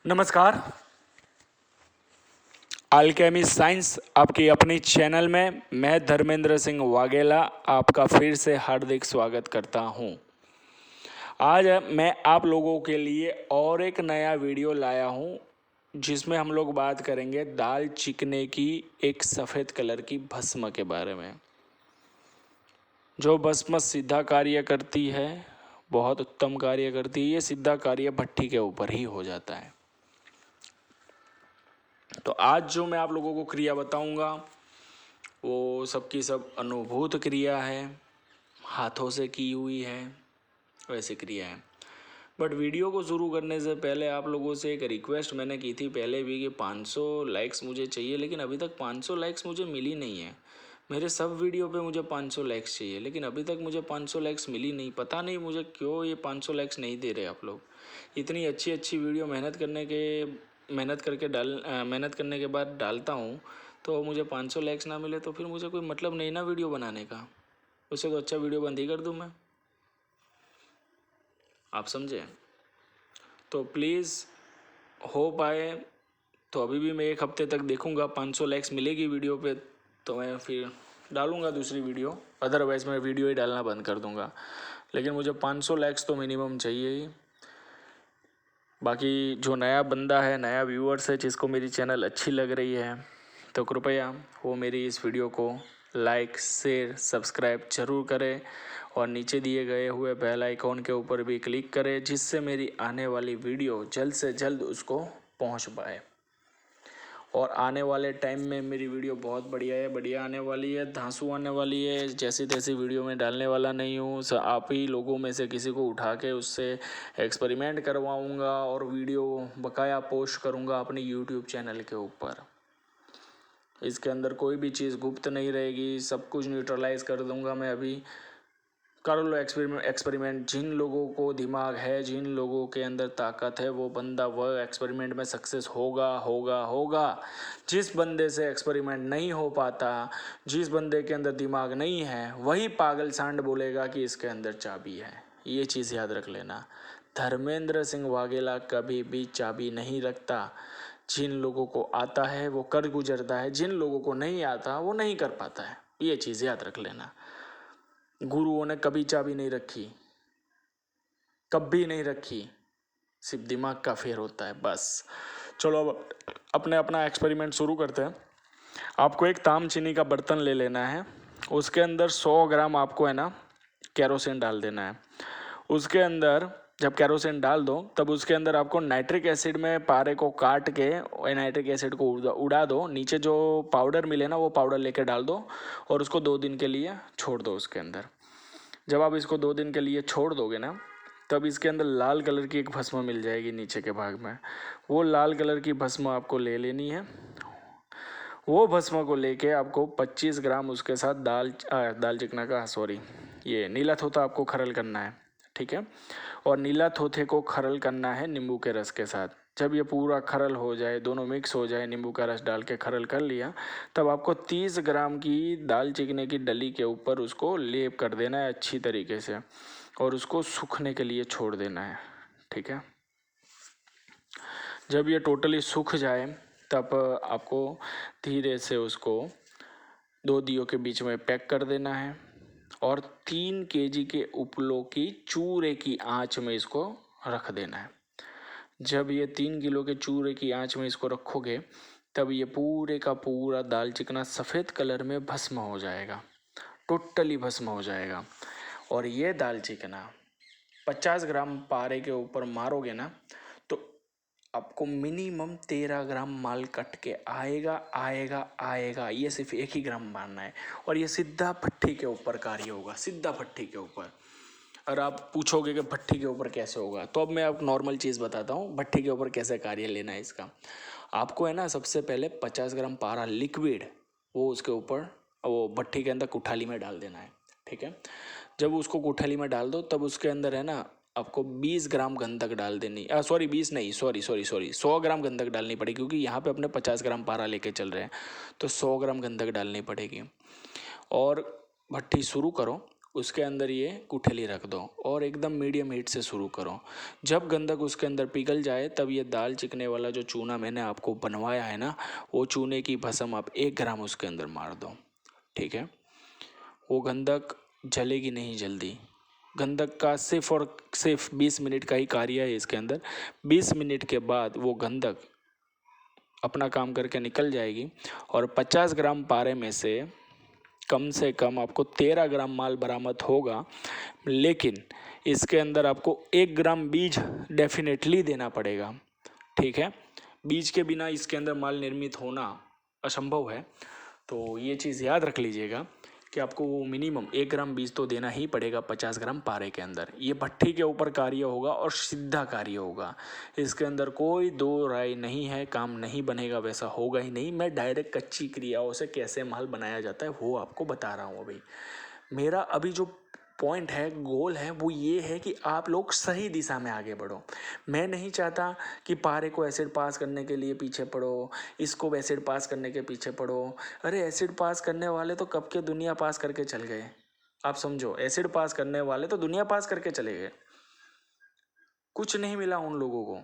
नमस्कार। Alchemy science आपकी अपनी चैनल में मैं धर्मेंद्र सिंह वाघेला आपका फिर से हार्दिक स्वागत करता हूं। आज मैं आप लोगों के लिए और एक नया वीडियो लाया हूं जिसमें हम लोग बात करेंगे दाल चिकने की एक सफ़ेद कलर की भस्म के बारे में। जो भस्म सीधा कार्य करती है, बहुत उत्तम कार्य करती है। ये सीधा कार्य भट्ठी के ऊपर ही हो जाता है। तो आज जो मैं आप लोगों को क्रिया बताऊंगा वो सबकी सब अनुभूत क्रिया है, हाथों से की हुई है, वैसी क्रिया है। बट वीडियो को शुरू करने से पहले आप लोगों से एक रिक्वेस्ट मैंने की थी पहले भी कि 500 लाइक्स मुझे चाहिए, लेकिन अभी तक 500 लाइक्स मुझे मिली नहीं है। मेरे सब वीडियो पे मुझे 500 लाइक्स चाहिए, लेकिन अभी तक मुझे 500 लाइक्स मिली नहीं। पता नहीं मुझे क्यों ये 500 लाइक्स नहीं दे रहे आप लोग। इतनी अच्छी अच्छी वीडियो मेहनत करने के बाद डालता हूँ तो मुझे 500 लाइक्स ना मिले तो फिर मुझे कोई मतलब नहीं ना वीडियो बनाने का। उससे तो अच्छा वीडियो बंद ही कर दूँ मैं। आप समझे? तो प्लीज़ हो पाए तो अभी भी मैं एक हफ्ते तक देखूंगा। 500 लाइक्स मिलेगी वीडियो पे तो मैं फिर डालूंगा दूसरी वीडियो, अदरवाइज़ मैं वीडियो ही डालना बंद कर दूंगा। लेकिन मुझे 500 लाइक्स तो मिनिमम चाहिए ही। बाकी जो नया बंदा है, नया व्यूअर्स है, जिसको मेरी चैनल अच्छी लग रही है तो कृपया वो मेरी इस वीडियो को लाइक शेयर सब्सक्राइब ज़रूर करें और नीचे दिए गए हुए बेल आइकॉन के ऊपर भी क्लिक करें, जिससे मेरी आने वाली वीडियो जल्द से जल्द उसको पहुंच पाए। और आने वाले टाइम में मेरी वीडियो बहुत बढ़िया आने वाली है, धांसू आने वाली है। जैसी तैसी वीडियो में डालने वाला नहीं हूँ। आप ही लोगों में से किसी को उठा के उससे एक्सपेरिमेंट करवाऊँगा और वीडियो बकाया पोस्ट करूँगा अपने यूट्यूब चैनल के ऊपर। इसके अंदर कोई भी चीज़ गुप्त नहीं रहेगी, सब कुछ न्यूट्रलाइज कर दूँगा मैं। अभी कर लो एक्सपेरिमेंट। जिन लोगों को दिमाग है, जिन लोगों के अंदर ताकत है, वो बंदा वह एक्सपेरिमेंट में सक्सेस होगा। जिस बंदे से एक्सपेरिमेंट नहीं हो पाता, जिस बंदे के अंदर दिमाग नहीं है, वही पागल सांड बोलेगा कि इसके अंदर चाबी है। ये चीज़ याद रख लेना। धर्मेंद्र सिंह वाघेला कभी भी चाबी नहीं रखता। जिन लोगों को आता है वो कर गुजरता है, जिन लोगों को नहीं आता वो नहीं कर पाता है। ये चीज़ याद रख लेना। गुरुओं ने कभी चाबी नहीं रखी, कभी नहीं रखी, सिर्फ दिमाग का फेर होता है बस। चलो अब अपना एक्सपेरिमेंट शुरू करते हैं। आपको एक ताम चीनी का बर्तन ले लेना है। उसके अंदर 100 ग्राम आपको है ना केरोसिन डाल देना है। उसके अंदर जब केरोसिन डाल दो तब उसके अंदर आपको नाइट्रिक एसिड में पारे को काट के नाइट्रिक एसिड को उड़ा दो। नीचे जो पाउडर मिले ना वो पाउडर लेके डाल दो और उसको 2 दिन के लिए छोड़ दो उसके अंदर। जब आप इसको 2 दिन के लिए छोड़ दोगे ना तब इसके अंदर लाल कलर की एक भस्म मिल जाएगी नीचे के भाग में। वो लाल कलर की भस्म आपको ले लेनी है। वो भस्म को लेके आपको 25 ग्राम उसके साथ दाल चिकना का ये नीला थोथा आपको खरल करना है, ठीक है। और नीला थोथे को खरल करना है नींबू के रस के साथ। जब ये पूरा खरल हो जाए, दोनों मिक्स हो जाए, नींबू का रस डाल के खरल कर लिया, तब आपको 30 ग्राम की दाल चिकने की डली के ऊपर उसको लेप कर देना है अच्छी तरीके से और उसको सूखने के लिए छोड़ देना है, ठीक है। जब ये टोटली सूख जाए तब आपको धीरे से उसको 2 दियों के बीच में पैक कर देना है और 3 केजी के उपलों की चूरे की आंच में इसको रख देना है। जब ये 3 किलो के चूरे की आंच में इसको रखोगे तब ये पूरे का पूरा दाल चिकना सफ़ेद कलर में भस्म हो जाएगा, टोटली भस्म हो जाएगा। और ये दाल चिकना 50 ग्राम पारे के ऊपर मारोगे ना तो आपको मिनिमम 13 ग्राम माल कट के आएगा। ये सिर्फ 1 ही ग्राम मारना है और ये सीधा भट्ठी के ऊपर कार्य होगा, सीधा भट्ठी के ऊपर। और आप पूछोगे कि भट्ठी के ऊपर कैसे होगा, तो अब मैं आपको नॉर्मल चीज़ बताता हूँ भट्ठी के ऊपर कैसे कार्य लेना है इसका। आपको है ना सबसे पहले 50 ग्राम पारा लिक्विड वो उसके ऊपर वो भट्ठी के अंदर कुठाली में डाल देना है, ठीक है। जब उसको कुठाली में डाल दो तब उसके अंदर है ना आपको 20 ग्राम गंधक डाल देनी, 100 ग्राम गंधक डालनी पड़ेगी, क्योंकि यहाँ पे अपने 50 ग्राम पारा लेके चल रहे हैं तो 100 ग्राम गंधक डालनी पड़ेगी। और भट्ठी शुरू करो उसके अंदर ये गुठली रख दो और एकदम मीडियम हीट से शुरू करो। जब गंधक उसके अंदर पिघल जाए तब ये दाल चिकने वाला जो चूना मैंने आपको बनवाया है ना, वो चूने की भस्म आप 1 ग्राम उसके अंदर मार दो। ठीक है, वो गंधक जलेगी नहीं जल्दी। गंधक का सिर्फ और सिर्फ 20 मिनट का ही कार्य है इसके अंदर। 20 मिनट के बाद वो गंधक अपना काम करके निकल जाएगी और 50 ग्राम पारे में से कम आपको 13 ग्राम माल बरामद होगा। लेकिन इसके अंदर आपको 1 ग्राम बीज डेफिनेटली देना पड़ेगा। ठीक है, बीज के बिना इसके अंदर माल निर्मित होना असंभव है। तो ये चीज़ याद रख लीजिएगा कि आपको वो मिनिमम 1 ग्राम बीज तो देना ही पड़ेगा 50 ग्राम पारे के अंदर। ये भट्ठी के ऊपर कार्य होगा और सीधा कार्य होगा, इसके अंदर कोई दो राय नहीं है। काम नहीं बनेगा वैसा होगा ही नहीं। मैं डायरेक्ट कच्ची क्रियाओं से कैसे माल बनाया जाता है वो आपको बता रहा हूँ। अभी मेरा अभी जो पॉइंट है, गोल है, वो ये है कि आप लोग सही दिशा में आगे बढ़ो। मैं नहीं चाहता कि पारे को एसिड पास करने के लिए पीछे पड़ो, इसको एसिड पास करने के पीछे पड़ो। अरे एसिड पास करने वाले तो कब के दुनिया पास करके चल गए। आप समझो, एसिड पास करने वाले तो दुनिया पास करके चले गए। कुछ नहीं मिला उन लोगों को,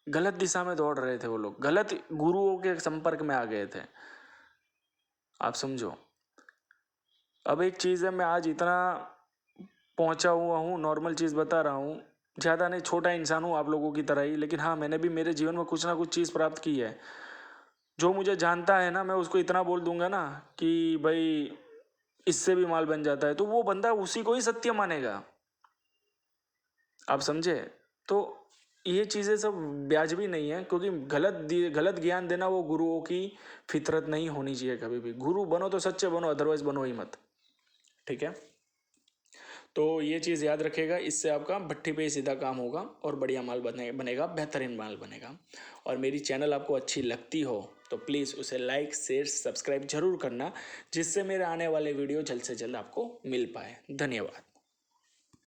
गलत दिशा में दौड़ रहे थे वो लोग, गलत गुरुओं के संपर्क में आ गए थे। आप समझो, अब एक चीज़ है, मैं आज इतना पहुंचा हुआ हूँ, नॉर्मल चीज़ बता रहा हूँ, ज़्यादा नहीं, छोटा इंसान हूँ आप लोगों की तरह ही। लेकिन हाँ, मैंने भी मेरे जीवन में कुछ ना कुछ चीज़ प्राप्त की है। जो मुझे जानता है ना, मैं उसको इतना बोल दूंगा ना कि भाई इससे भी माल बन जाता है, तो वो बंदा उसी को ही सत्य मानेगा। आप समझे। तो ये चीज़ें सब ब्याजबी नहीं है, क्योंकि गलत ज्ञान देना वो गुरुओं की फितरत नहीं होनी चाहिए कभी भी। गुरु बनो तो सच्चे बनो, अदरवाइज बनो ही मत। ठीक है, तो ये चीज़ याद रखेगा, इससे आपका भट्टी पे ही सीधा काम होगा और बढ़िया माल बनेगा, बेहतरीन माल बनेगा। और मेरी चैनल आपको अच्छी लगती हो तो प्लीज़ उसे लाइक शेयर सब्सक्राइब जरूर करना, जिससे मेरे आने वाले वीडियो जल्द से जल्द आपको मिल पाए। धन्यवाद।